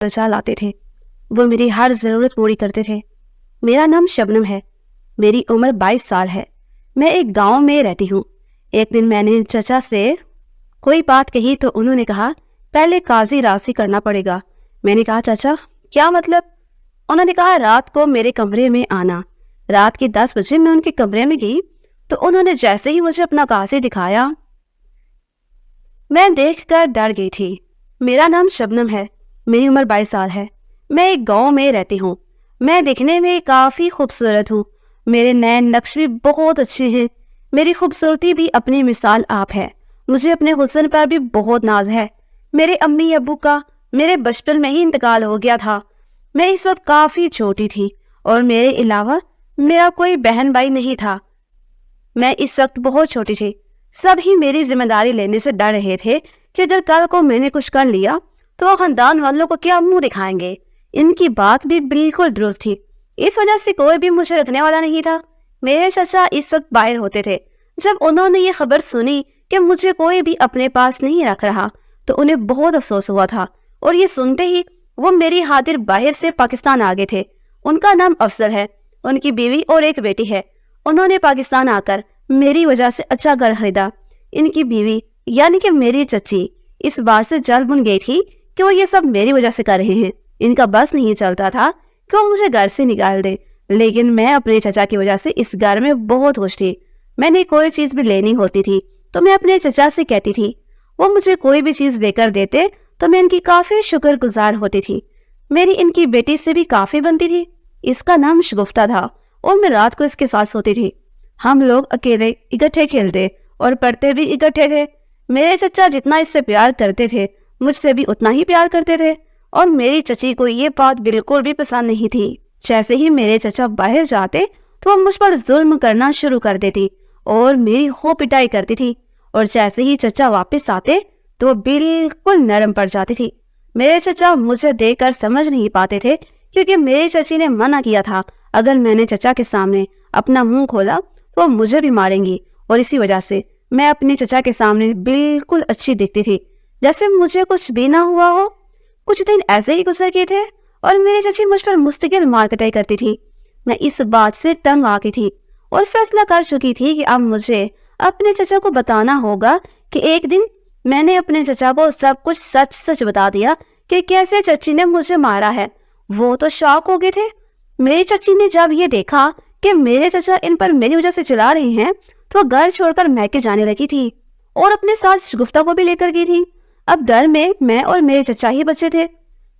बचा लाते थे। वो मेरी हर ज़रूरत पूरी करते थे। मेरा नाम शबनम है। मेरी उम्र 22 साल है। मैं एक गांव में रहती हूँ। एक दिन मैंने चचा से कोई बात कही तो उन्होंने कहा, पहले काजी राशि करना पड़ेगा। मैंने कहा, चाचा क्या मतलब? उन्होंने कहा, रात को मेरे कमरे में आना। रात के 10 बजे मैं उनके कमरे में गई तो उन्होंने जैसे ही मुझे अपना काजी दिखाया, मैं देखकर डर गई थी। मेरा नाम शबनम है। मेरी उम्र 22 साल है। मैं एक गांव में रहती हूँ। मैं दिखने में काफ़ी खूबसूरत हूँ। मेरे नए नक्श भी बहुत अच्छे हैं। मेरी खूबसूरती भी अपनी मिसाल आप है। मुझे अपने हुस्न पर भी बहुत नाज है। मेरे अम्मी अब्बू का मेरे बचपन में ही इंतकाल हो गया था। मैं इस वक्त काफ़ी छोटी थी और मेरे अलावा मेरा कोई बहन भाई नहीं था। मैं इस वक्त बहुत छोटी थी। सब ही मेरी जिम्मेदारी लेने से डर रहे थे कि अगर कल को मैंने कुछ कर लिया तो वो खानदान वालों को क्या मुंह दिखाएंगे। इनकी बात भी बिल्कुल दुरुस्त थी। इस वजह से कोई भी मुझे रखने वाला नहीं था। मेरे चाचा इस वक्त बाहर होते थे। जब उन्होंने ये खबर सुनी कि मुझे कोई भी अपने पास नहीं रख रहा तो उन्हें बहुत अफसोस हुआ था और ये सुनते ही वो मेरी खातिर बाहर से पाकिस्तान आ गए थे। उनका नाम अफजल है। उनकी बीवी और एक बेटी है। उन्होंने पाकिस्तान आकर मेरी वजह से अच्छा घर खरीदा। इनकी बीवी यानी कि मेरी चची इस बात से जल बुन गई थी कि वो ये सब मेरी वजह से कर रहे हैं। इनका बस नहीं चलता था कि वो मुझे घर से निकाल दे, लेकिन मैं अपने चचा की वजह से इस घर में बहुत खुश थी। मैंने कोई चीज़ भी लेनी होती थी तो मैं अपने चचा से कहती थी। वो मुझे कोई भी चीज़ देकर देते तो मैं इनकी काफ़ी शुक्रगुजार होती थी। मेरी इनकी बेटी से भी काफ़ी बनती थी। इसका नाम शगुफ्ता था और मैं रात को इसके साथ सोती थी। हम लोग अकेले इकट्ठे खेलते और पढ़ते भी इकट्ठे थे। मेरे चचा जितना इससे प्यार करते थे मुझसे भी उतना ही प्यार करते थे और मेरी चची को ये बात बिल्कुल भी पसंद नहीं थी। जैसे ही मेरे चचा बाहर जाते तो वो मुझ पर जुल्म करना शुरू कर देती और मेरी हो पिटाई करती थी और जैसे ही चचा वापस आते तो वो बिल्कुल नरम पड़ जाती थी। मेरे चचा मुझे देखकर समझ नहीं पाते थे क्योंकि मेरी चची ने मना किया था अगर मैंने चचा के सामने अपना मुंह खोला तो वो मुझे भी मारेंगी और इसी वजह से मैं अपने चचा के सामने बिल्कुल अच्छी दिखती थी, जैसे मुझे कुछ भी ना हुआ हो। कुछ दिन ऐसे ही गुजर गए थे और मेरी चची मुझ पर मुस्तकिल मार कटाई करती थी। मैं इस बात से तंग आ गई थी और फैसला कर चुकी थी कि अब मुझे अपने चचा को बताना होगा कि एक दिन मैंने अपने चचा को सब कुछ सच सच बता दिया कि कैसे चची ने मुझे मारा है। वो तो शॉक हो गए थे। मेरी चची ने जब ये देखा कि मेरे चचा इन पर मेरी वजह से चिल्ला रहे हैं तो घर छोड़कर मैके जाने लगी थी और अपने साथ शगुफ्ता को भी लेकर गई थी। अब घर में मैं और मेरे चचा ही बचे थे।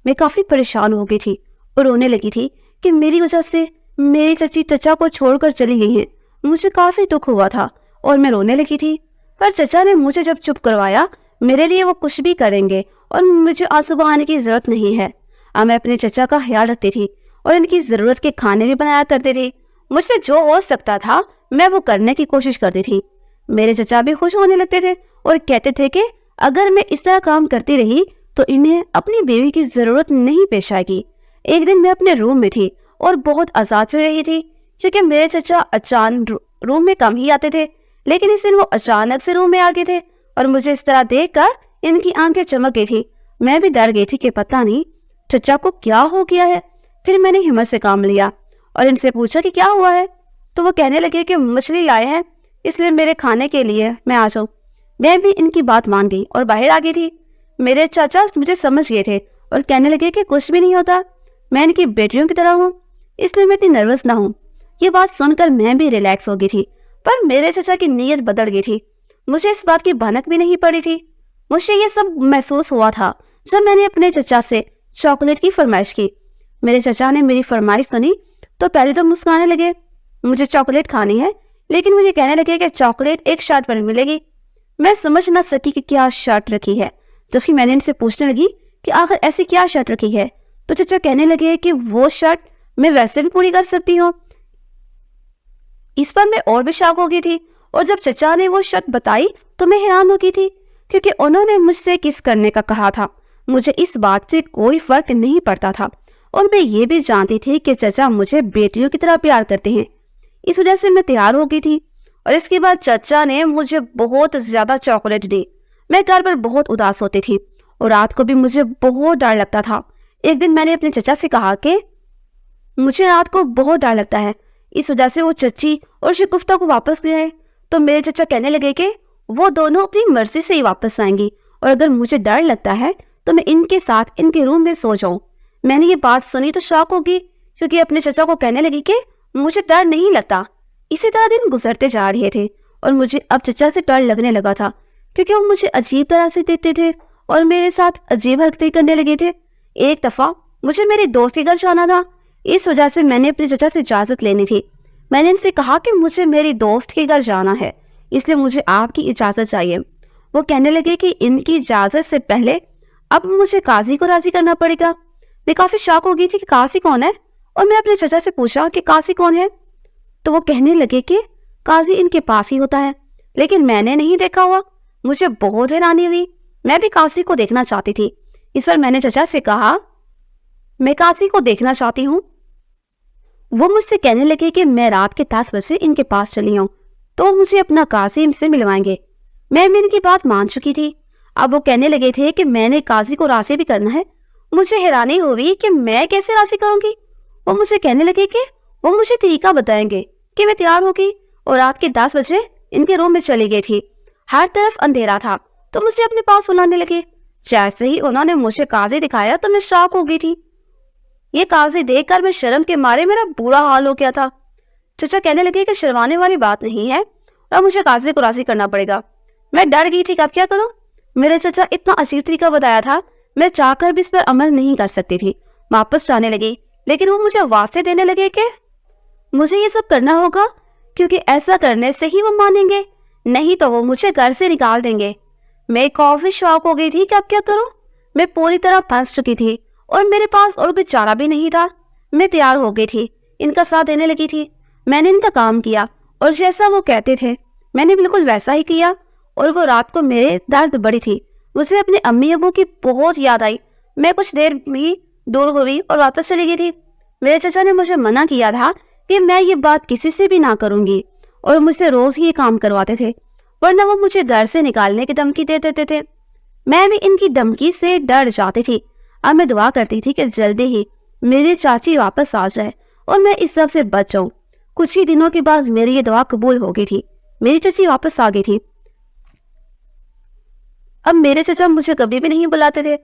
मैं काफ़ी परेशान हो गई थी और रोने लगी थी कि मेरी वजह से मेरी चची चचा को छोड़कर चली गई हैं। मुझे काफ़ी दुख हुआ था और मैं रोने लगी थी, पर चचा ने मुझे जब चुप करवाया मेरे लिए वो कुछ भी करेंगे और मुझे आंसू बहाने की ज़रूरत नहीं है। अब मैं अपने चचा का ख्याल रखती थी और इनकी ज़रूरत के खाने भी बनाया करती थी। मुझसे जो हो सकता था मैं वो करने की कोशिश करती थी। मेरे चचा भी खुश होने लगते थे और कहते थे कि अगर मैं इस तरह काम करती रही तो इन्हें अपनी बीवी की ज़रूरत नहीं पेश आएगी। एक दिन मैं अपने रूम में थी और बहुत आज़ाद फिर रही थी क्योंकि मेरे चचा अचानक रूम में कम ही आते थे, लेकिन इस दिन वो अचानक से रूम में आ गए थे और मुझे इस तरह देखकर इनकी आंखें चमक गई थी। मैं भी डर गई थी कि पता नहीं चचा को क्या हो गया है। फिर मैंने हिम्मत से काम लिया और इनसे पूछा कि क्या हुआ है, तो वो कहने लगे कि मछली लाए हैं इसलिए मेरे खाने के लिए मैं आ जाऊँ। मैं भी इनकी बात मान गई और बाहर आ गई थी। मेरे चाचा मुझे समझ गए थे और कहने लगे कि कुछ भी नहीं होता, मैं इनकी बेटियों की तरह हूँ इसलिए मैं इतनी नर्वस ना हूँ। ये बात सुनकर मैं भी रिलैक्स हो गई थी, पर मेरे चाचा की नीयत बदल गई थी। मुझे इस बात की भनक भी नहीं पड़ी थी। मुझे ये सब महसूस हुआ था जब मैंने अपने चचा से चॉकलेट की फरमाइश की। मेरे चचा ने मेरी फरमाइश सुनी तो पहले तो मुस्कुराने लगे, मुझे चॉकलेट खानी है, लेकिन मुझे कहने लगे कि चॉकलेट एक शर्ट पर मिलेगी। मैं समझ ना सकी कि क्या शर्ट रखी है। जबकि मैंने इनसे पूछने लगी कि आखिर ऐसी क्या शर्ट रखी है तो चचा कहने लगे कि वो शर्ट मैं वैसे भी पूरी कर सकती हूँ। इस पर मैं और भी शॉक हो गई थी और जब चचा ने वो शर्ट बताई तो मैं हैरान हो गई थी क्योंकि उन्होंने मुझसे किस करने का कहा था। मुझे इस बात से कोई फर्क नहीं पड़ता था और मैं ये भी जानती थी कि चचा मुझे बेटियों की तरह प्यार करते हैं। इस वजह से मैं तैयार हो गई थी और इसके बाद चचा ने मुझे बहुत ज़्यादा चॉकलेट दी। मैं घर पर बहुत उदास होती थी और रात को भी मुझे बहुत डर लगता था ایک دن میں نے اپنے چچا سے کہا کہ مجھے رات کو بہت ڈر لگتا ہے، اس وجہ سے وہ چچی اور شگفتہ کو واپس لے آئے۔ تو میرے چچا کہنے لگے کہ وہ دونوں اپنی مرضی سے ہی واپس آئیں گی، اور اگر مجھے ڈر لگتا ہے تو میں ان کے ساتھ ان کے روم میں سو جاؤں۔ میں نے یہ بات سنی تو شاک ہوگی، کیونکہ اپنے چچا کو کہنے لگی کہ مجھے ڈر نہیں لگتا۔ اسی طرح دن گزرتے جا رہے تھے اور مجھے اب چچا سے ڈر لگنے لگا تھا، کیونکہ وہ مجھے عجیب طرح سے دیکھتے تھے اور میرے ساتھ عجیب حرکتیں کرنے لگے تھے۔ ایک دفعہ مجھے میرے دوست کے گھر جانا تھا، اس وجہ سے میں نے اپنے چچا سے اجازت لینی تھی۔ میں نے ان سے کہا کہ مجھے میری دوست کے گھر جانا ہے، اس لیے مجھے آپ کی اجازت چاہیے۔ وہ کہنے لگے کہ ان کی اجازت سے پہلے اب مجھے قاضی کو راضی کرنا پڑے گا۔ میں کافی شاک ہو گئی تھی کہ قاضی کون ہے، اور میں اپنے چچا سے پوچھا کہ قاضی کون ہے، تو وہ کہنے لگے کہ قاضی ان کے پاس ہی ہوتا ہے، لیکن میں نے نہیں دیکھا ہوا۔ مجھے بہت حیرانی ہوئی، میں بھی قاضی کو دیکھنا چاہتی تھی۔ اس پر میں نے چچا سے کہا میں قاضی کو دیکھنا چاہتی ہوں۔ وہ مجھ سے کہنے لگے کہ میں رات کے 10 بجے ان کے پاس چلی آؤں تو وہ مجھے اپنا قاضی سے ملوائیں گے۔ میں بھی ان کی بات مان چکی تھی۔ اب وہ کہنے لگے تھے کہ میں نے قاضی کو راضی بھی کرنا ہے۔ مجھے حیرانی ہوئی کہ میں کیسے راضی کروں گی۔ وہ مجھے کہنے لگے کہ وہ مجھے طریقہ بتائیں گے کہ میں تیار ہو گئی اور رات کے 10 بجے ان کے روم میں چلی گئی تھی۔ ہر طرف اندھیرا تھا تو مجھے اپنے پاس بلانے لگے۔ جیسے ہی انہوں نے مجھے قاضی دکھایا تو میں شاک ہو گئی تھی۔ یہ قاضی دیکھ کر میں شرم کے مارے میرا برا حال ہو گیا تھا۔ چچا کہنے لگے کہ شرمانے والی بات نہیں ہے اور مجھے قاضی کو راضی کرنا پڑے گا۔ میں ڈر گئی تھی کہ اب کیا کروں۔ میرے چچا اتنا عجیب طریقہ بتایا تھا، میں چاہ کر بھی اس پر عمل نہیں کر سکتی تھی۔ واپس جانے لگی، لیکن وہ مجھے واسطے دینے لگے کہ مجھے یہ سب کرنا ہوگا کیونکہ ایسا کرنے سے ہی وہ مانیں گے، نہیں تو وہ مجھے گھر سے نکال دیں گے۔ میں کافی شاک ہو گئی تھی کہ اب کیا کروں۔ میں پوری طرح پھنس چکی تھی اور میرے پاس اور کوئی چارہ بھی نہیں تھا۔ میں تیار ہو گئی تھی، ان کا ساتھ دینے لگی تھی۔ میں نے ان کا کام کیا اور جیسا وہ کہتے تھے میں نے بالکل ویسا ہی کیا، اور وہ رات کو میرے درد بڑی تھی۔ مجھے اپنے امی ابو کی بہت یاد آئی۔ میں کچھ دیر بھی دور ہوئی اور واپس چلی گئی تھی۔ میرے چچا نے مجھے منع کیا تھا کہ میں یہ بات کسی سے بھی نہ کروں گی، اور مجھ سے روز ہی یہ کام کرواتے تھے، ورنہ وہ مجھے گھر سے نکالنے کی دھمکی دے دیتے تھے۔ میں بھی ان کی دھمکی سے ڈر جاتی تھی۔ اب میں دعا کرتی تھی کہ جلدی ہی میری چاچی واپس آ جائے اور میں اس سب سے بچ جاؤں۔ کچھ ہی دنوں کے بعد میری یہ دعا قبول ہو گئی تھی، میری چچی واپس آ گئی تھی۔ اب میرے چچا مجھے کبھی بھی نہیں بلاتے تھے۔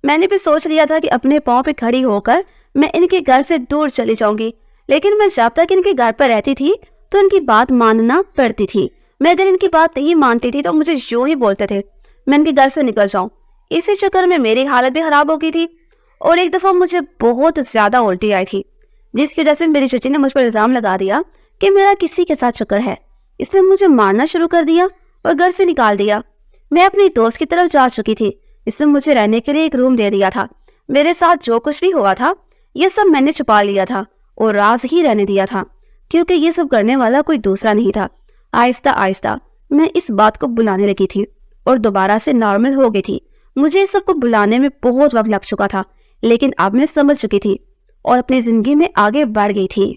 میں نے بھی سوچ لیا تھا کہ اپنے پاؤں پہ کھڑی ہو کر میں ان کے گھر سے دور چلی جاؤں گی، لیکن میں جب تک ان کے گھر پر رہتی تھی تو ان کی بات ماننا پڑتی تھی۔ میں اگر ان کی بات نہیں مانتی تھی تو مجھے یوں ہی بولتے تھے میں ان کے گھر سے نکل جاؤں۔ اسی چکر میں میری حالت بھی خراب ہو گئی تھی، اور ایک دفعہ مجھے بہت زیادہ الٹی آئی تھی، جس کی وجہ سے میری چچی نے مجھ پر الزام لگا دیا کہ میرا کسی کے ساتھ چکر ہے۔ اس نے مجھے مارنا شروع کر دیا اور گھر سے نکال دیا۔ میں اپنی دوست کی طرف جا چکی تھی، اس نے مجھے رہنے کے لیے ایک روم دے دیا تھا۔ میرے ساتھ جو کچھ بھی ہوا تھا یہ سب میں نے چھپا لیا تھا اور راز ہی رہنے دیا تھا، کیونکہ یہ سب کرنے والا کوئی دوسرا نہیں تھا۔ آہستہ آہستہ میں اس بات کو بلانے لگی تھی اور دوبارہ سے نارمل ہو گئی تھی۔ مجھے اس سب کو بلانے میں بہت وقت لگ چکا تھا، لیکن اب میں سمجھ چکی تھی اور اپنی زندگی میں آگے بڑھ گئی تھی۔